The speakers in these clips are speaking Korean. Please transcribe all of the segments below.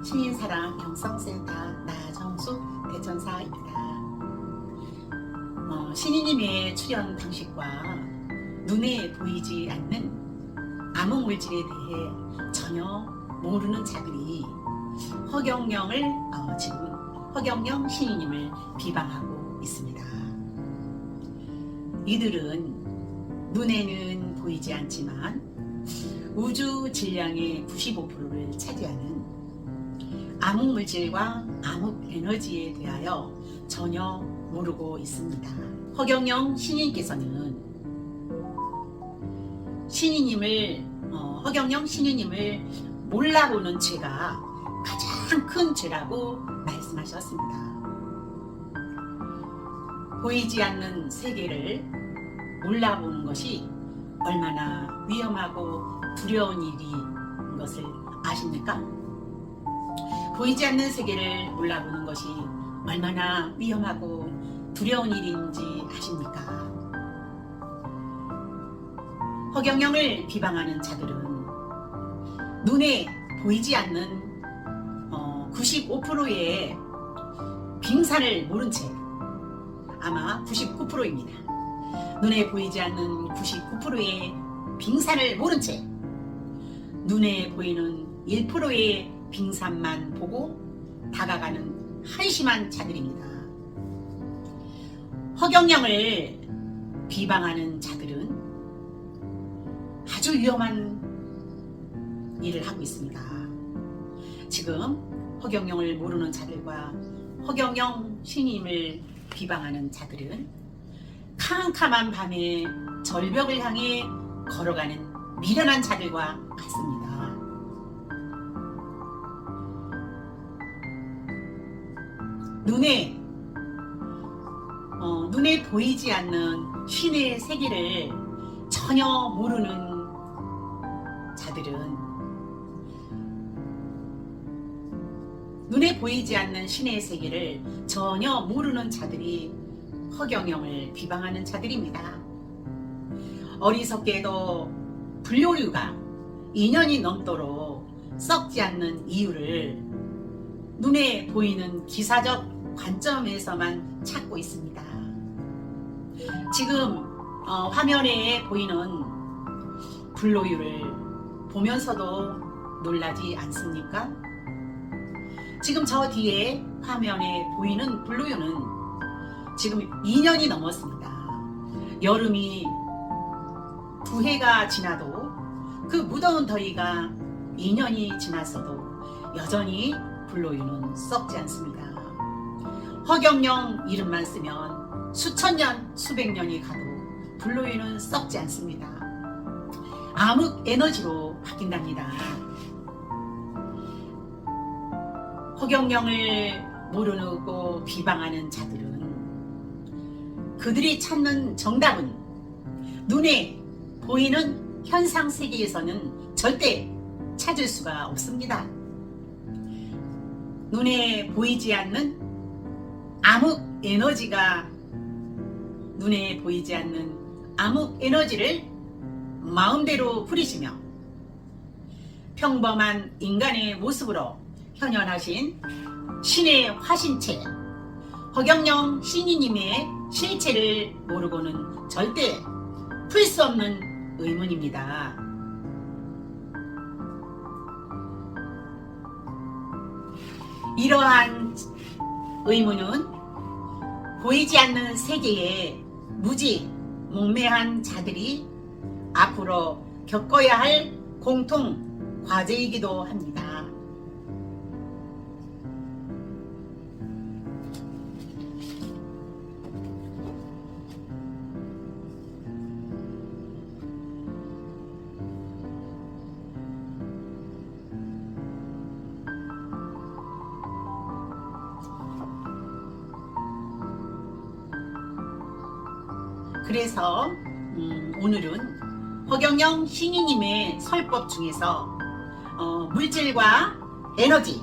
시민사랑 영성센터 나정숙 대천사입니다. 신이님의 출현 방식과 눈에 보이지 않는 암흑물질에 대해 전혀 모르는 자들이 허경영 신이님을 비방하고 있습니다. 이들은 눈에는 보이지 않지만 우주 질량의 95%를 차지하는 암흑물질과 암흑에너지에 대하여 전혀 모르고 있습니다. 허경영 신인께서는 허경영 신이님을 몰라보는 죄가 가장 큰 죄라고 말씀하셨습니다. 보이지 않는 세계를 몰라보는 것이 얼마나 위험하고 두려운 일인 것을 아십니까? 보이지 않는 세계를 몰라보는 것이 얼마나 위험하고 두려운 일인지 아십니까? 허경영을 비방하는 자들은 눈에 보이지 않는 95%의 빙산을 모른 채, 아마 99%입니다. 눈에 보이지 않는 99%의 빙산을 모른 채 눈에 보이는 1%의 빙산만 보고 다가가는 한심한 자들입니다. 허경영을 비방하는 자들은 아주 위험한 일을 하고 있습니다. 지금 허경영을 모르는 자들과 허경영 신임을 비방하는 자들은 캄캄한 밤에 절벽을 향해 걸어가는 미련한 자들과 같습니다. 눈에 보이지 않는 신의 세계를 전혀 모르는 자들은 눈에 보이지 않는 신의 세계를 전혀 모르는 자들이 허경영을 비방하는 자들입니다. 어리석게도 불교류가 2년이 넘도록 썩지 않는 이유를 눈에 보이는 기사적 관점에서만 찾고 있습니다. 지금 화면에 보이는 불로유를 보면서도 놀라지 않습니까? 지금 저 뒤에 화면에 보이는 불로유는 지금 2년이 넘었습니다. 여름이 2해가 지나도 그 무더운 더위가 2년이 지났어도 여전히 불로유는 썩지 않습니다. 허경영 이름만 쓰면 수천 년, 수백 년이 가도 불로유는 썩지 않습니다. 암흑 에너지로 바뀐답니다. 허경영을 모르고 비방하는 자들은 그들이 찾는 정답은 눈에 보이는 현상 세계에서는 절대 찾을 수가 없습니다. 눈에 보이지 않는 암흑 에너지가 눈에 보이지 않는 암흑 에너지를 마음대로 부리시며 평범한 인간의 모습으로 현현하신 신의 화신체 허경영 신이님의 실체를 모르고는 절대 풀 수 없는 의문입니다. 이러한 의문은 보이지 않는 세계에 무지 몽매한 자들이 앞으로 겪어야 할 공통 과제이기도 합니다. 그래서 오늘은 허경영 신이님의 설법 중에서 물질과 에너지,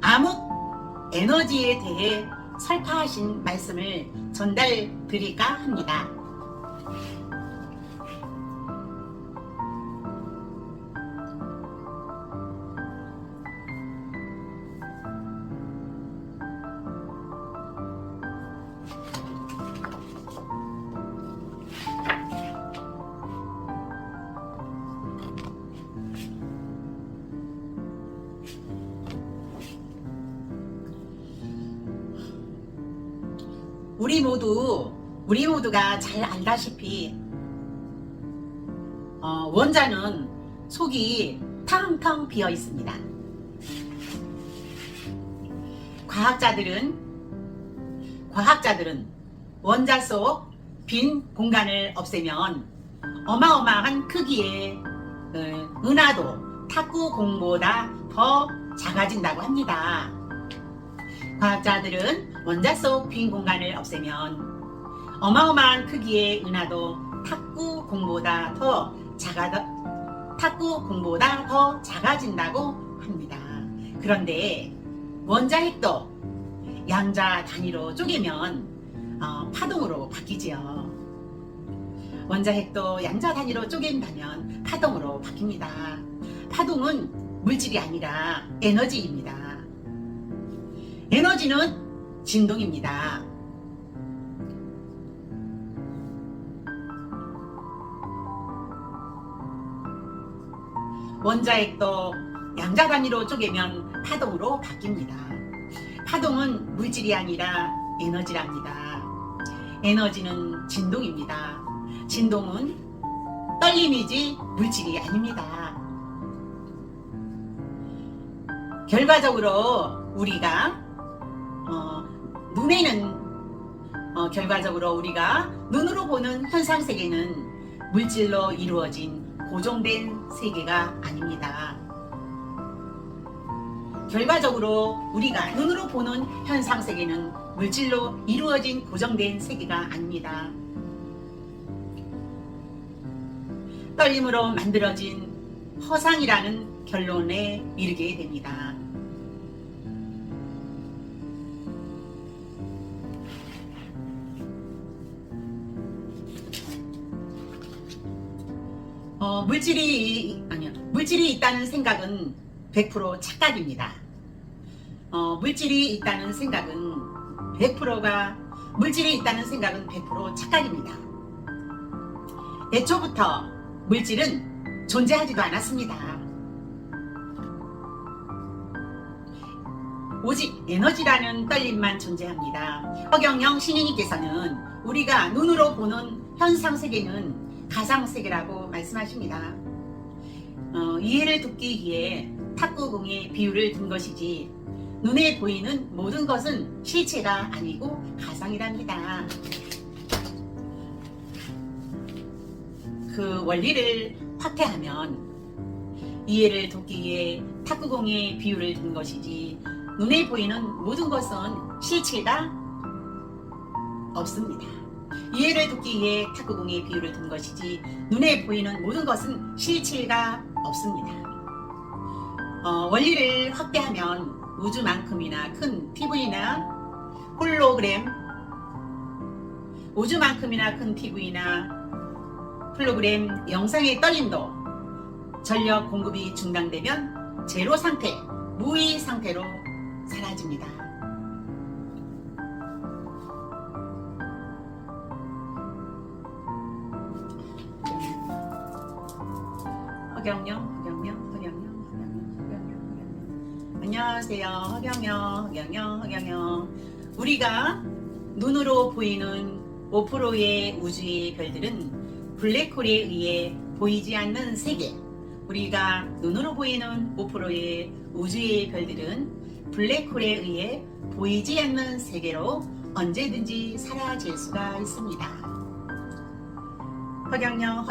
암흑 에너지에 대해 설파하신 말씀을 전달 드릴까 합니다. 우리 모두가 잘 알다시피 원자는 속이 텅텅 비어 있습니다. 과학자들은 원자 속 빈 공간을 없애면 어마어마한 크기의 은하도 탁구공보다 더 작아진다고 합니다. 과학자들은 원자 속 빈 공간을 없애면 어마어마한 크기의 은하도 탁구공보다 더 작아진다고 합니다. 그런데 원자핵도 양자 단위로 쪼개면 파동으로 바뀌지요. 원자핵도 양자 단위로 쪼갠다면 파동으로 바뀝니다. 파동은 물질이 아니라 에너지입니다. 에너지는 진동입니다. 원자핵도 양자 단위로 쪼개면 파동으로 바뀝니다. 파동은 물질이 아니라 에너지랍니다. 에너지는 진동입니다. 진동은 떨림이지 물질이 아닙니다. 결과적으로 우리가 눈으로 보는 현상 세계는 물질로 이루어진 고정된 세계가 아닙니다. 결과적으로 우리가 눈으로 보는 현상 세계는 물질로 이루어진 고정된 세계가 아닙니다. 떨림으로 만들어진 허상이라는 결론에 이르게 됩니다. 물질이 있다는 생각은 100% 착각입니다. 물질이 있다는 생각은 100% 착각입니다. 애초부터 물질은 존재하지도 않았습니다. 오직 에너지라는 떨림만 존재합니다. 허경영 신인님께서는 우리가 눈으로 보는 현상 세계는 가상 세계라고 말씀하십니다. 이해를 돕기 위해 탁구공의 비유를 든 것이지 눈에 보이는 모든 것은 실체가 아니고 가상이랍니다. 그 원리를 확대하면 이해를 돕기 위해 탁구공의 비유를 든 것이지 눈에 보이는 모든 것은 실체가 없습니다. 이해를 돕기 위해 탁구공의 비유를 든 것이지 눈에 보이는 모든 것은 실체가 없습니다. 원리를 확대하면 우주만큼이나 큰 TV나 홀로그램 영상의 떨림도 전력 공급이 중단되면 제로 상태, 무의 상태로 사라집니다. 허경영. 안녕하세요. 허경영. 우리가 눈으로 보이는 5%의 우주의 별들은 블랙홀에 의해 보이지 않는 세계. 우리가 눈으로 보이는 5%의 우주의 별들은 블랙홀에 의해 보이지 않는 세계로 언제든지 사라질 수가 있습니다. 허경영.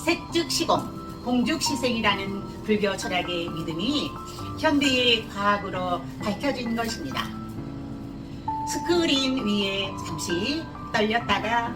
색즉시공, 공즉시생이라는 불교 철학의 믿음이 현대의 과학으로 밝혀진 것입니다. 스크린 위에 잠시 떨렸다가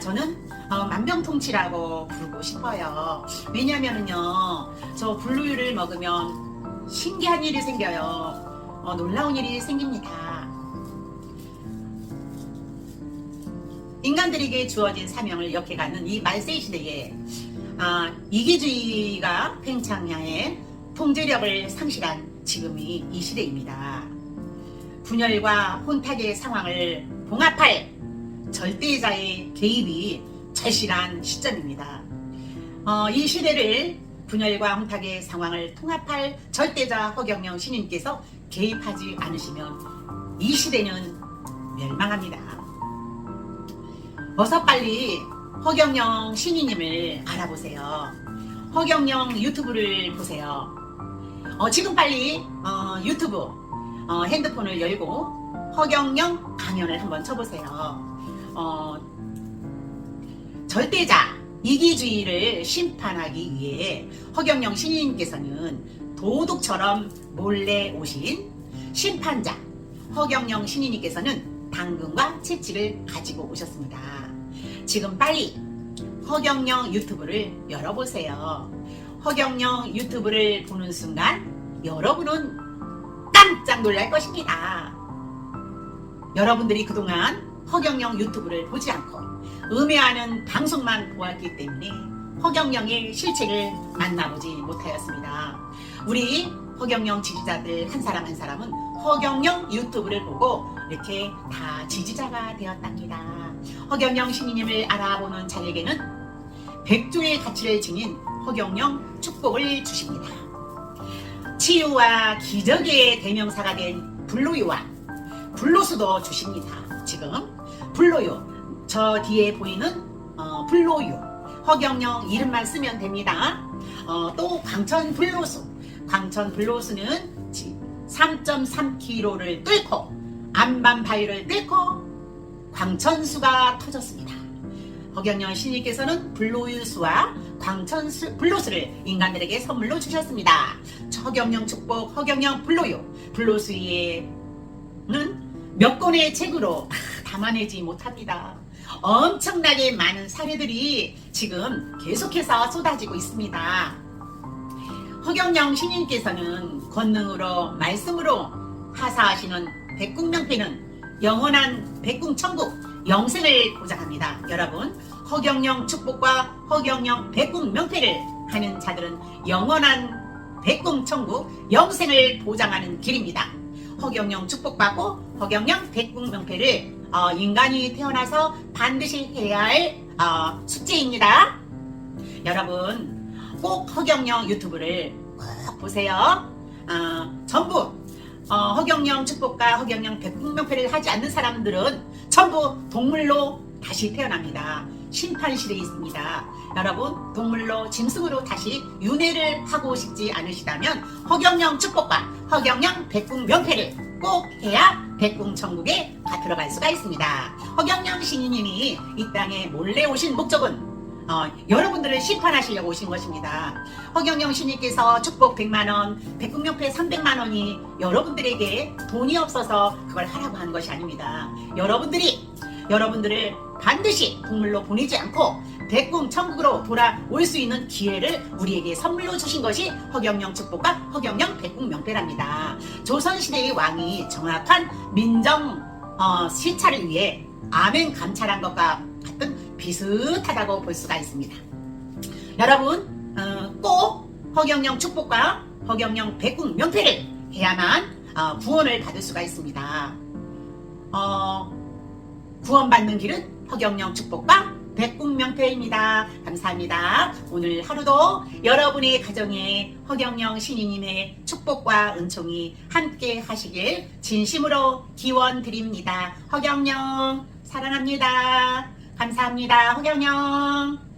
저는 만병통치라고 부르고 싶어요. 왜냐면은요, 저 블루유를 먹으면 신기한 일이 생겨요. 놀라운 일이 생깁니다. 인간들에게 주어진 사명을 역해가는 이 말세 시대에 이기주의가 팽창하에 통제력을 상실한 지금이 이 시대입니다. 분열과 혼탁의 상황을 봉합할 절대자의 개입이 절실한 시점입니다. 이 시대를 분열과 혼탁의 상황을 통합할 절대자 허경영 신인께서 개입하지 않으시면 이 시대는 멸망합니다. 어서 빨리 허경영 신인님을 알아보세요. 허경영 유튜브를 보세요. 지금 빨리 유튜브 핸드폰을 열고 허경영 강연을 한번 쳐보세요. 절대자 이기주의를 심판하기 위해 허경영 신인님께서는 도둑처럼 몰래 오신 심판자 허경영 신인님께서는 당근과 채찍을 가지고 오셨습니다. 지금 빨리 허경영 유튜브를 열어보세요. 허경영 유튜브를 보는 순간 여러분은 깜짝 놀랄 것입니다. 여러분들이 그동안 허경영 유튜브를 보지 않고 음해하는 방송만 보았기 때문에 허경영의 실체를 만나보지 못하였습니다. 우리 허경영 지지자들 한 사람 한 사람은 허경영 유튜브를 보고 이렇게 다 지지자가 되었답니다. 허경영 신인님을 알아보는 자에게는 백조의 가치를 지닌 허경영 축복을 주십니다. 치유와 기적의 대명사가 된 블루유와 블루수도 주십니다. 지금 블루유, 저 뒤에 보이는 블루유, 허경영 이름만 쓰면 됩니다. 또 광천 블루수, 광천 블루수는 3.3km를 뚫고 안반 바위를 뚫고 광천수가 터졌습니다. 허경영 신님께서는 블루유수와 광천수 블루수를 인간들에게 선물로 주셨습니다. 허경영 축복, 허경영 블루유, 블루수에는 몇 권의 책으로 담아내지 못합니다. 엄청나게 많은 사례들이 지금 계속해서 쏟아지고 있습니다. 허경영 신님께서는 권능으로 말씀으로 하사하시는 백궁명패는 영원한 백궁천국 영생을 보장합니다. 여러분, 허경영 축복과 허경영 백궁명패를 하는 자들은 영원한 백궁천국 영생을 보장하는 길입니다. 허경영 축복받고 허경영 백궁명패를 인간이 태어나서 반드시 해야 할 숙제입니다. 여러분 꼭 허경영 유튜브를 꼭 보세요. 전부 허경영 축복과 허경영 백궁명패를 하지 않는 사람들은 전부 동물로 다시 태어납니다. 심판실에 있습니다. 여러분 동물로 짐승으로 다시 윤회를 하고 싶지 않으시다면 허경영 축복과 허경영 백궁명패를 꼭 해야 백궁천국에 들어갈 수가 있습니다. 허경영 신인님이 이 땅에 몰래 오신 목적은 여러분들을 심판하시려고 오신 것입니다. 허경영 신님께서 축복 100만원, 백궁명패 300만원이 여러분들에게 돈이 없어서 그걸 하라고 하는 것이 아닙니다. 여러분들을 반드시 동물로 보내지 않고 백궁천국으로 돌아올 수 있는 기회를 우리에게 선물로 주신 것이 허경영 축복과 허경영 백궁명패랍니다. 조선시대의 왕이 정확한 민정 시찰을 위해 아멘 감찰한 것과 같은 비슷하다고 볼 수가 있습니다. 여러분 꼭 허경영 축복과 허경영 백궁명패를 해야만 구원을 받을 수가 있습니다. 구원받는 길은 허경영 축복과 백궁명패입니다. 감사합니다. 오늘 하루도 여러분의 가정에 허경영 신인님의 축복과 은총이 함께 하시길 진심으로 기원 드립니다. 허경영 사랑합니다. 감사합니다. 허경영.